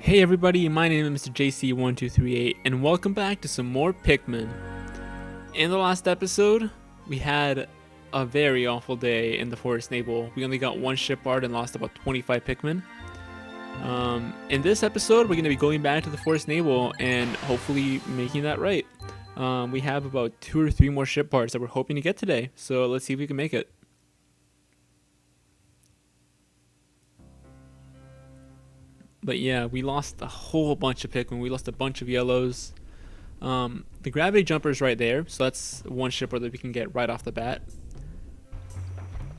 Hey everybody, my name is Mr. JC1238 and welcome back to some more Pikmin. In the last episode, we had a very awful day in the Forest Navel. We only got one shipyard and lost about 25 Pikmin. In this episode, we're going to be going back to the Forest Navel and hopefully making that right. We have about 2 or 3 more shipyards that we're hoping to get today, so let's see if we can make it. But yeah, we lost a whole bunch of Pikmin. We lost a bunch of yellows. The gravity jumper is right there, so that's one shipper that we can get right off the bat.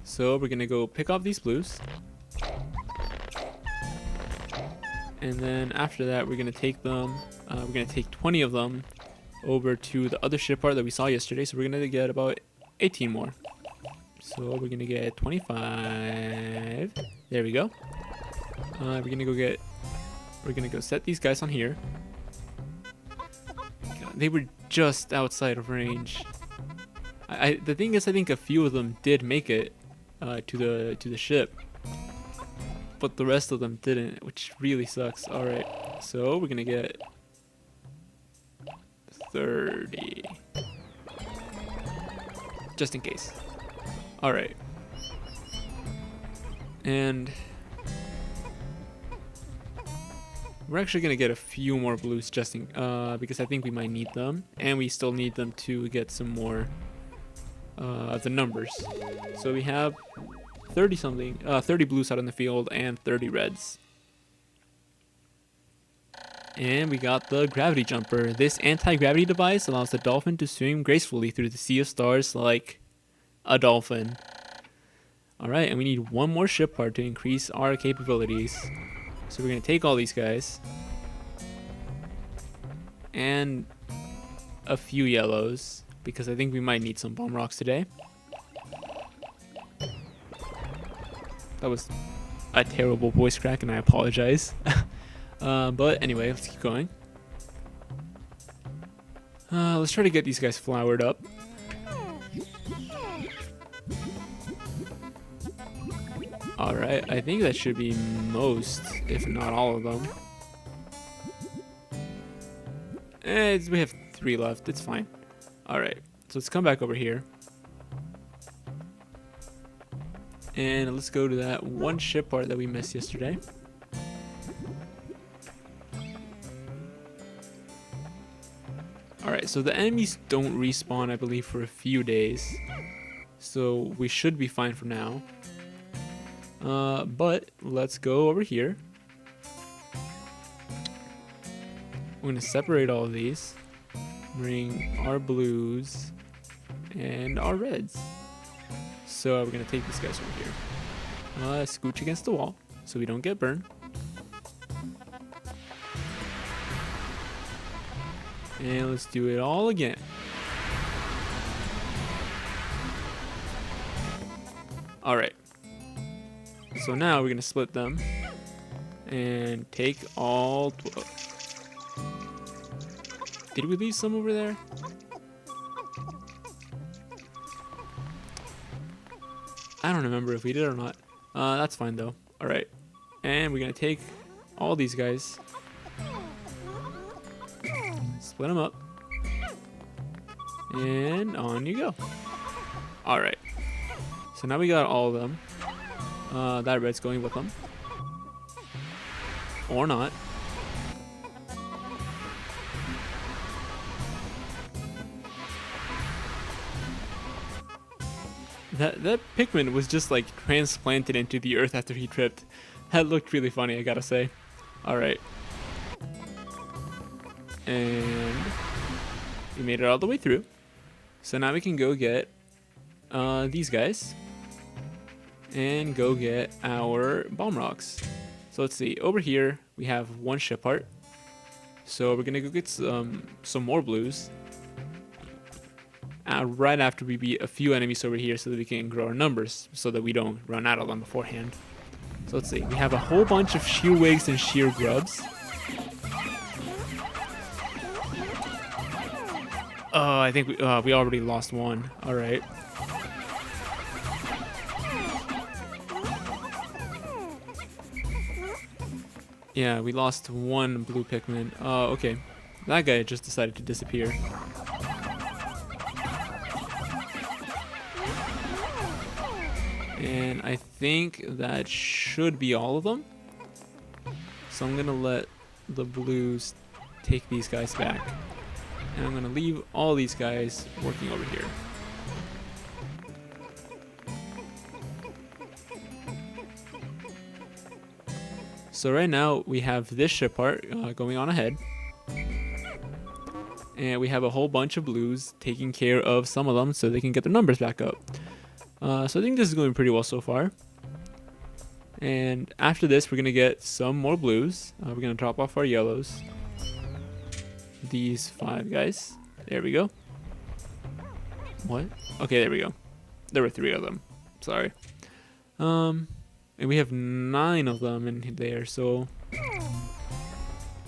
So we're gonna go pick off these blues, and then after that, we're gonna take them. We're gonna take 20 of them over to the other shipyard that we saw yesterday. So we're gonna get about 18 more. So we're gonna get 25. There we go. We're gonna go set these guys on here. God, they were just outside of range. The thing is, I think a few of them did make it to the ship, but the rest of them didn't, which really sucks. All right, so we're gonna get 30, just in case. All right, and we're actually gonna get a few more blues just in, because I think we might need them, and we still need them to get some more of the numbers. So we have 30 blues out in the field and 30 reds. And we got the gravity jumper. This anti-gravity device allows the dolphin to swim gracefully through the sea of stars like a dolphin. All right, and we need one more shipyard to increase our capabilities. So we're going to take all these guys and a few yellows because I think we might need some bomb rocks today. That was a terrible voice crack and I apologize. But anyway, let's keep going. Let's try to get these guys flowered up. Alright, I think that should be most, if not all of them. We have 3 left, it's fine. Alright, so let's come back over here. And let's go to that one shipyard that we missed yesterday. Alright, so the enemies don't respawn, I believe, for a few days. So we should be fine for now. But let's go over here. We're going to separate all of these. Bring our blues and our reds. So we're going to take these guys over here. Scooch against the wall so we don't get burned. And let's do it all again. Alright. So now we're going to split them and take all 12. Did we leave some over there? I don't remember if we did or not. That's fine though. Alright. And we're going to take all these guys. Split them up. And on you go. Alright. So now we got all of them. That red's going with them. Or not. That Pikmin was just like transplanted into the earth after he tripped. That looked really funny, I gotta say. Alright. And we made it all the way through. So now we can go get these guys. And go get our bomb rocks. So let's see, over here we have one shipyard. So we're gonna go get some more blues. Right after we beat a few enemies over here so that we can grow our numbers so that we don't run out of them beforehand. So let's see, we have a whole bunch of shearwigs and shear grubs. Oh, I think we already lost one. Alright. Yeah, we lost one blue Pikmin. Okay. That guy just decided to disappear. And I think that should be all of them. So I'm gonna let the blues take these guys back. And I'm gonna leave all these guys working over here. So right now we have this ship part going on ahead. And we have a whole bunch of blues taking care of some of them so they can get their numbers back up. So I think this is going pretty well so far. And after this, we're going to get some more blues. We're going to drop off our yellows. These 5 guys. There we go. What? Okay, there we go. There were 3 of them. Sorry. And we have 9 of them in there, so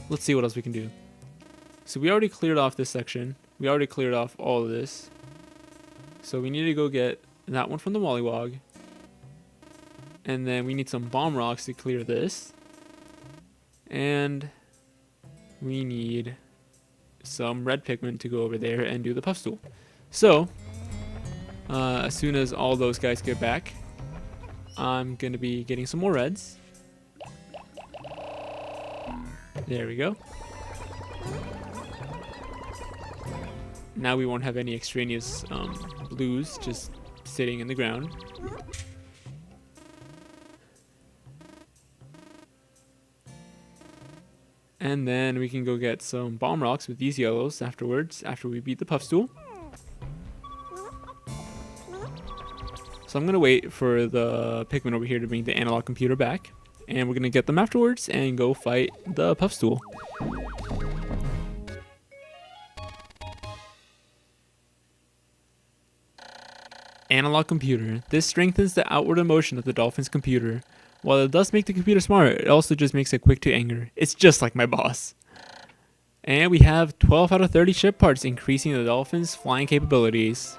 let's see what else we can do. So we already cleared off this section. We already cleared off all of this. So we need to go get that one from the Wollywog. And then we need some bomb rocks to clear this. And we need some red Pikmin to go over there and do the puff stool. So, as soon as all those guys get back, I'm going to be getting some more reds. There we go. Now we won't have any extraneous blues just sitting in the ground. And then we can go get some bomb rocks with these yellows afterwards, after we beat the puff stool. So I'm going to wait for the Pikmin over here to bring the analog computer back. And we're going to get them afterwards and go fight the puff stool. Analog computer. This strengthens the outward motion of the dolphin's computer. While it does make the computer smarter, it also just makes it quick to anger. It's just like my boss. And we have 12 out of 30 ship parts, increasing the dolphin's flying capabilities.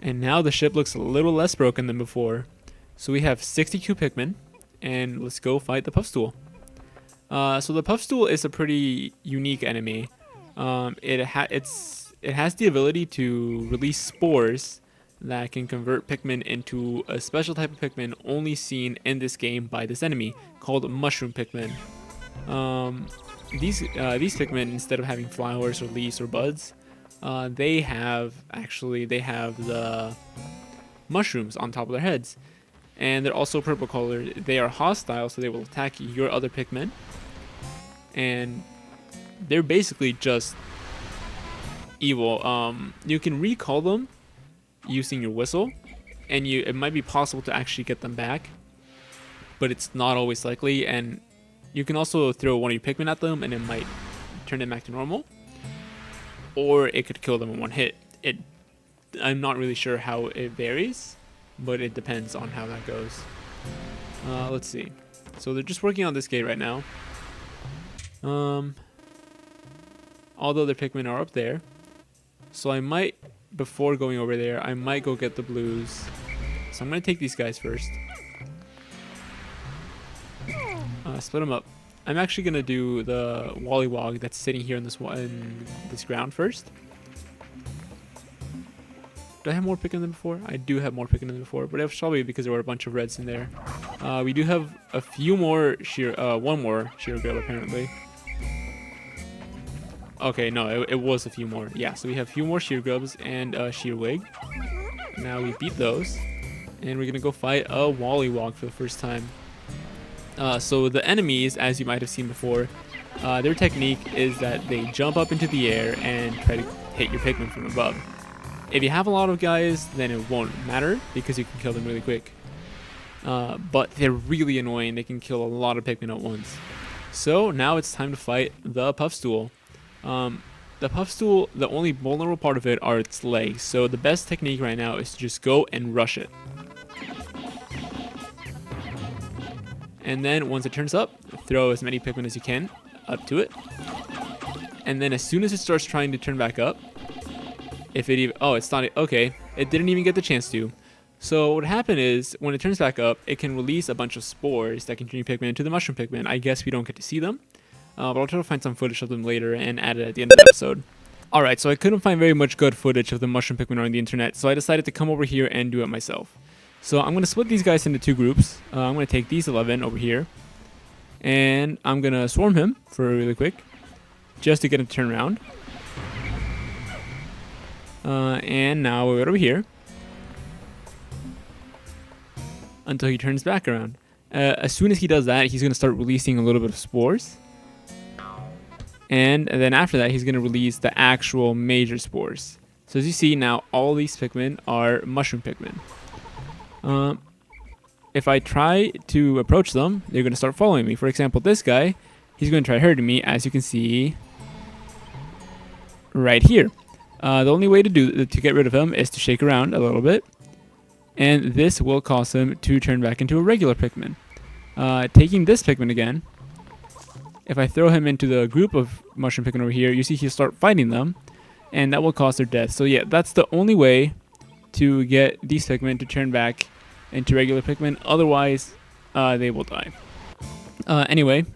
And now the ship looks a little less broken than before. So we have 62 Pikmin, and let's go fight the puff stool. So the puff stool is a pretty unique enemy. It has the ability to release spores that can convert Pikmin into a special type of Pikmin only seen in this game by this enemy called mushroom Pikmin. These Pikmin, instead of having flowers or leaves or buds, they have the mushrooms on top of their heads, and they're also purple colored. They are hostile, so they will attack your other Pikmin, and they're basically just evil. You can recall them using your whistle, and it might be possible to actually get them back, but it's not always likely. And you can also throw one of your Pikmin at them and it might turn them back to normal, or it could kill them in one hit. I'm not really sure how it varies, but it depends on how that goes. Let's see. So they're just working on this gate right now. Although the Pikmin are up there, so I might, before going over there, I might go get the blues. So I'm gonna take these guys first. Split them up. I'm actually gonna do the Wollywog that's sitting here in this ground first. Do I have more Pikmin than before? I do have more Pikmin than before, but it was probably because there were a bunch of reds in there. We do have a few more one more Sheer Grub apparently. Okay, no, it was a few more. Yeah, so we have a few more Sheer Grubs and Sheer Wig. Now we beat those, and we're gonna go fight a Wollywog for the first time. So the enemies, as you might have seen before, their technique is that they jump up into the air and try to hit your Pikmin from above. If you have a lot of guys, then it won't matter because you can kill them really quick. But they're really annoying. They can kill a lot of Pikmin at once. So now it's time to fight the puff stool. The puff stool, the only vulnerable part of it are its legs. So the best technique right now is to just go and rush it. And then once it turns up, throw as many Pikmin as you can up to it. And then as soon as it starts trying to turn back up, if it even... Oh, it's not... Okay, it didn't even get the chance to. So what happened is, when it turns back up, it can release a bunch of spores that can turn your Pikmin into the mushroom Pikmin. I guess we don't get to see them, but I'll try to find some footage of them later and add it at the end of the episode. Alright, so I couldn't find very much good footage of the mushroom Pikmin on the internet, so I decided to come over here and do it myself. So I'm going to split these guys into two groups. I'm going to take these 11 over here, and I'm going to swarm him for really quick, just to get him to turn around. And now we'll go over here until he turns back around. As soon as he does that, he's going to start releasing a little bit of spores. And then after that, he's going to release the actual major spores. So as you see now, all these Pikmin are mushroom Pikmin. If I try to approach them, they're going to start following me. For example, this guy, he's going to try hurting me, as you can see right here. The only way to get rid of him is to shake around a little bit. And this will cause him to turn back into a regular Pikmin. Taking this Pikmin again, if I throw him into the group of mushroom Pikmin over here, you see he'll start fighting them, and that will cause their death. So yeah, that's the only way to get these Pikmin to turn back into regular Pikmin. Otherwise, they will die. Anyway,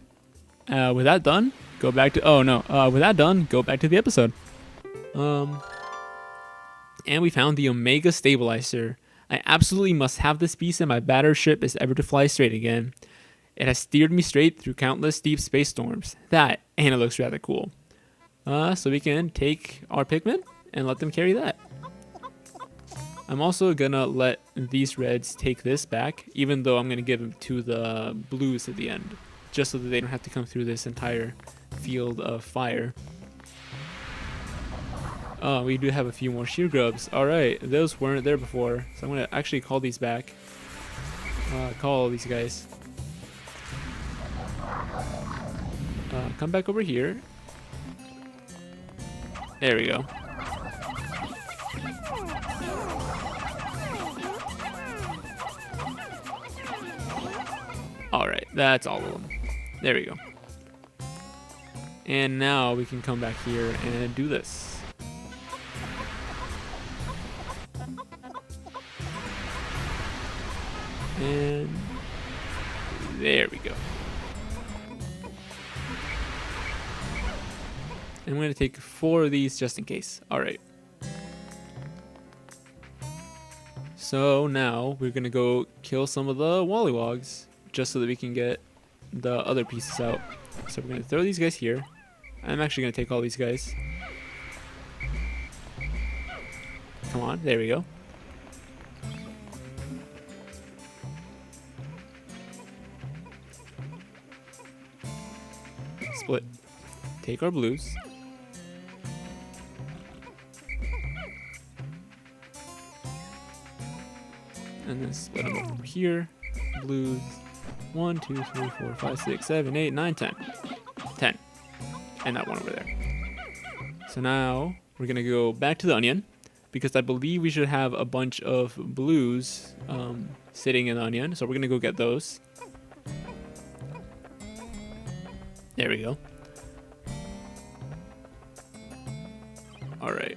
with that done, go back to... Oh no, with that done, go back to the episode. And we found the Omega Stabilizer. I absolutely must have this piece, and my battered ship is ever to fly straight again. It has steered me straight through countless deep space storms. That, and it looks rather cool. So we can take our Pikmin and let them carry that. I'm also gonna let these reds take this back, even though I'm gonna give them to the blues at the end, just so that they don't have to come through this entire field of fire. Oh, we do have a few more shear grubs. Alright, those weren't there before. So I'm going to actually call these back. Call all these guys. Come back over here. There we go. Alright, that's all of them. There we go. And now we can come back here and do this. And there we go. I'm going to take 4 of these just in case. Alright. So now we're going to go kill some of the Wollywogs just so that we can get the other pieces out. So we're going to throw these guys here. I'm actually going to take all these guys. Come on, there we go. Split. Take our blues. And then split them over here. Blues. 1, 2, 3, 4, 5, 6, 7, 8, 9, 10. 10. And that one over there. So now we're going to go back to the onion, because I believe we should have a bunch of blues sitting in the onion. So we're going to go get those. There we go. All right.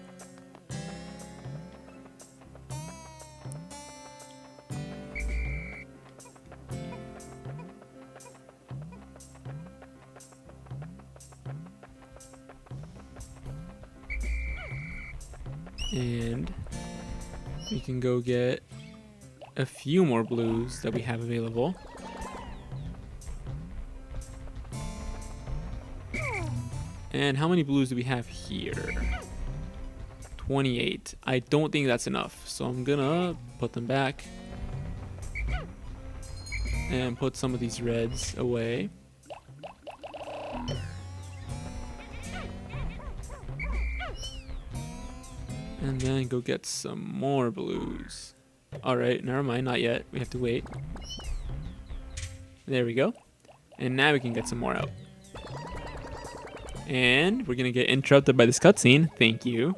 And we can go get a few more blues that we have available. And how many blues do we have here? 28. I don't think that's enough, so I'm gonna put them back and put some of these reds away. And then go get some more blues. Alright, never mind, not yet. We have to wait. There we go. And now we can get some more out. And we're going to get interrupted by this cutscene. Thank you.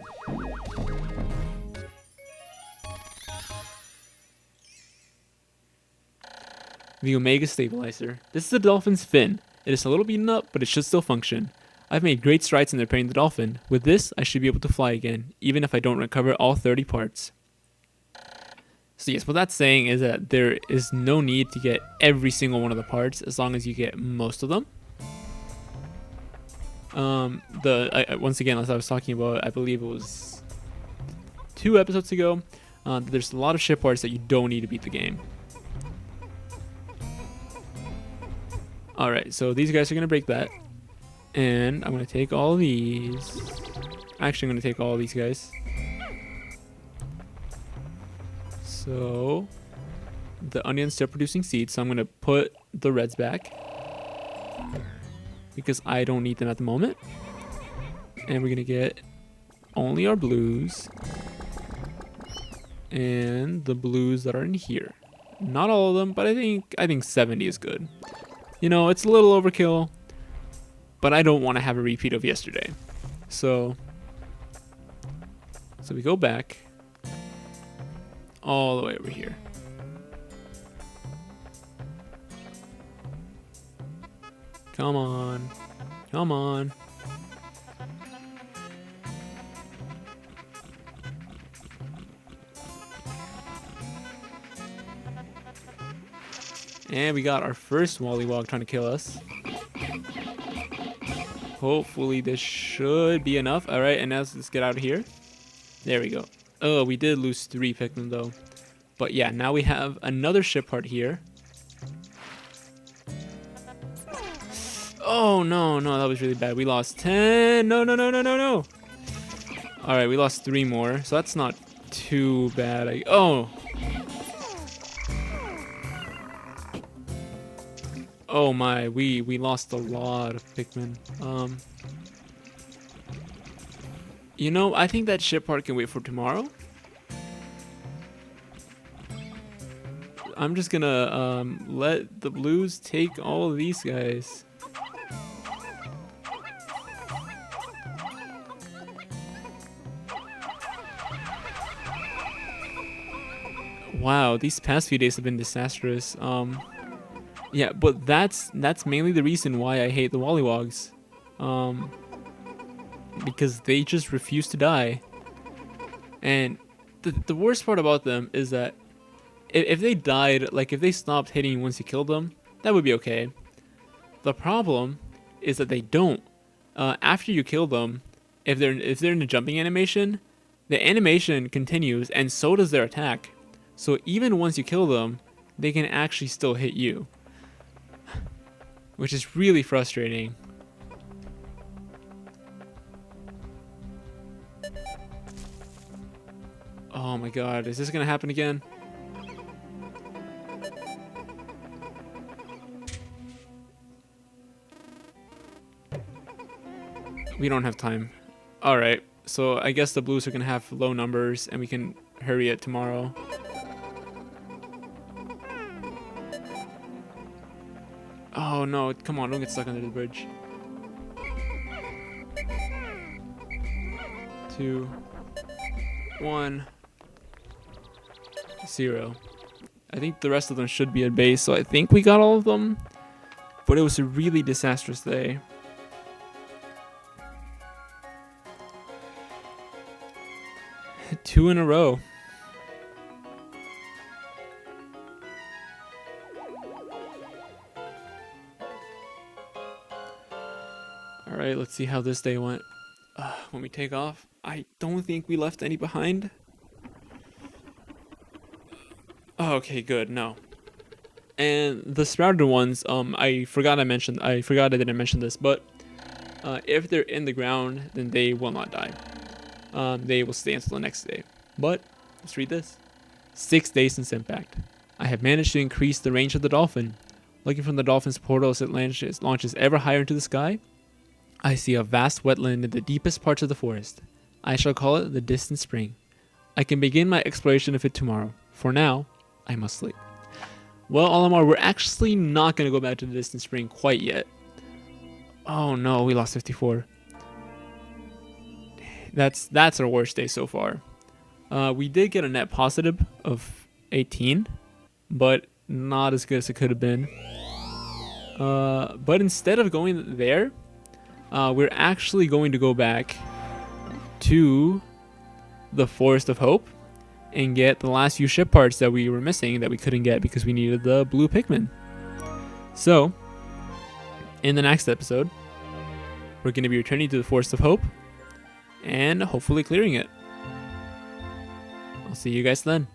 The Omega Stabilizer. This is a dolphin's fin. It is a little beaten up, but it should still function. I've made great strides in repairing the dolphin. With this, I should be able to fly again, even if I don't recover all 30 parts. So yes, what that's saying is that there is no need to get every single one of the parts as long as you get most of them. Once again, as I was talking about, I believe it was 2 episodes ago, there's a lot of ship parts that you don't need to beat the game. Alright, so these guys are going to break that. And I'm going to take all these. Actually, I'm going to take all these guys. So the onion's still producing seeds, so I'm going to put the reds back because I don't need them at the moment. And we're going to get only our blues and the blues that are in here. Not all of them, but I think 70 is good. You know, it's a little overkill, but I don't want to have a repeat of yesterday. So we go back all the way over here. Come on. Come on. And we got our first Wollywog trying to kill us. Hopefully this should be enough. Alright, and now let's get out of here. There we go. Oh, we did lose 3 Pikmin though. But yeah, now we have another ship part here. Oh, no, that was really bad. We lost 10. No. Alright, we lost 3 more. So that's not too bad. Oh my, we lost a lot of Pikmin. You know, I think that ship part can wait for tomorrow. I'm just gonna let the blues take all of these guys. Wow, these past few days have been disastrous. Yeah, but that's mainly the reason why I hate the Wollywogs. Because they just refuse to die. And the worst part about them is that if they died, like if they stopped hitting you once you killed them, that would be okay. The problem is that they don't. After you kill them, if they're in a jumping animation, the animation continues and so does their attack. So even once you kill them, they can actually still hit you. Which is really frustrating. Oh my god, is this gonna happen again? We don't have time. Alright, so I guess the blues are gonna have low numbers and we can hurry it tomorrow. Oh no, come on, don't get stuck under the bridge. 2, 1, 0. I think the rest of them should be at base, so I think we got all of them. But it was a really disastrous day. Two in a row. Alright, let's see how this day went. When we take off, I don't think we left any behind. Oh, okay, good, no. And the sprouted ones, I forgot I didn't mention this, but if they're in the ground, then they will not die. They will stay until the next day. But, let's read this. 6 days since impact. I have managed to increase the range of the dolphin. Looking from the dolphin's portal as it launches ever higher into the sky, I see a vast wetland in the deepest parts of the forest. I shall call it the Distant Spring. I can begin my exploration of it tomorrow. For now, I must sleep. Well, Olimar, we're actually not going to go back to the Distant Spring quite yet. Oh no, we lost 54. That's our worst day so far. We did get a net positive of 18, but not as good as it could have been. But instead of going there, we're actually going to go back to the Forest of Hope and get the last few ship parts that we were missing that we couldn't get because we needed the blue Pikmin. So, in the next episode, we're going to be returning to the Forest of Hope and hopefully clearing it. I'll see you guys then.